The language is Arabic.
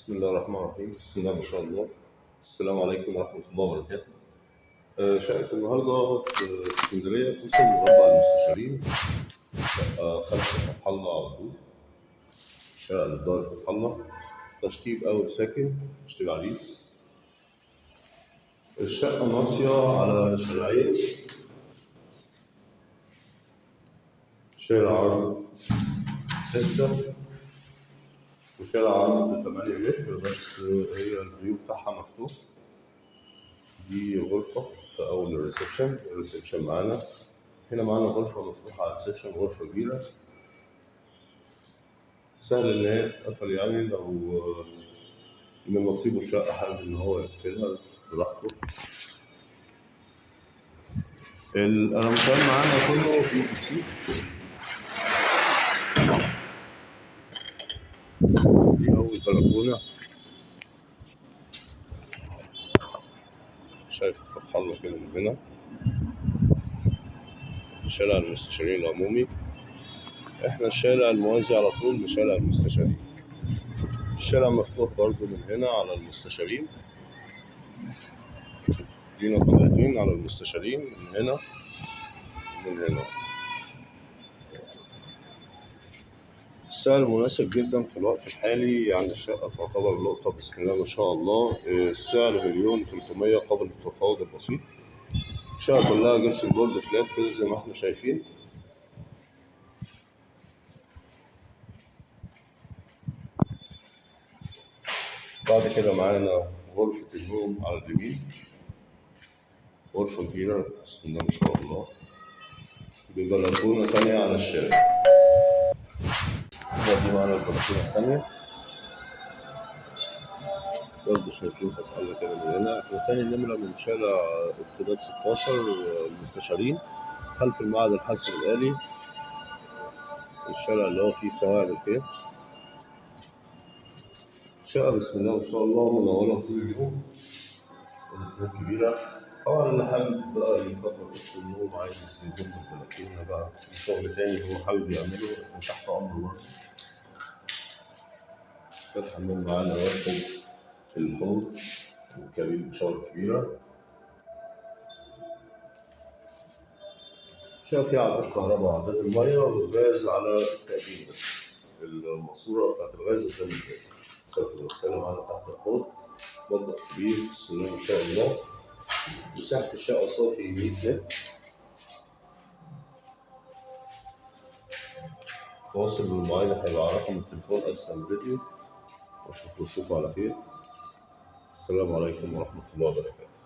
بسم الله الرحمن الرحيم، بسم الله ما شاء الله. السلام عليكم ورحمة الله وبركاته. شقة النهاردة في اسكندرية في اسم مربع المستشارين. خلف فتح الله على طول. شقة للدار فتح الله. تشطيب أول ساكن، تشطيب عريس. الشقة ناصية على شارعين. شارع عرض 6 وشارع عرض 8 متر، بس هي الفيو بتاعها مفتوح. دي غرفة في أول الريسبشن معانا. هنا معانا غرفة مفتوحة على الريسبشن، غرفة كبيرة. سهل إن هي تتقفل، يعني لو من نصيبه الشقة حابب إن هو يقفلها براحته. الألمتان معانا كله PVC. دي أول بلكونة، شايف فتح الله كده من هنا. شارع المستشارين العمومي، إحنا الشارع الموازي على طول لشارع المستشارين. الشارع مفتوح برضه من هنا على المستشارين. لينا طريقتين على المستشارين، من هنا ومن هنا. السعر مناسب جدا في الوقت الحالي، يعني الشقة تعتبر لقطة بسم الله ما شاء الله. السعر 1,300,000 قبل التفاوض البسيط. الشقة كلها جبس بورد فلات كده زي ما احنا شايفين. بعد كده معانا غرفة النوم على اليمين، غرفة كبيرة بسم الله ما شاء الله، ببلكونة تانية على الشارع. دي معانا البلكونة التانية برضه شايفين فتح الله كده من هنا. احنا تاني نمرة من شارع امتداد 16 المستشارين، خلف المعهد الحاسب الآلي. الشارع اللي هو فيه سواعد كده. شقة بسم الله ما شاء الله منورة طول اليوم، بلكونة كبيرة. طبعا اللي حابب بقى يكبر أوضة النوم، عايز يضم البلكونة بقى شغل تاني هو حابب يعمله، احنا تحت أمره برضه. فتح النوم معانا واخد الحوض وكابين شاور كبيرة. شقة فيها عداد كهرباء وعداد المية والغاز على التأمين بس. الماسورة بتاعت الغاز قدام الباب. صرف الغسالة معانا تحت الحوض، مطبخ كبير بسم الله ما شاء الله. مساحة الشقة صافي 100 متر. تواصل بالمعاينة هيبقى على رقم التليفون أسفل الفيديو. وأشوفكم على خير. السلام عليكم ورحمة الله وبركاته.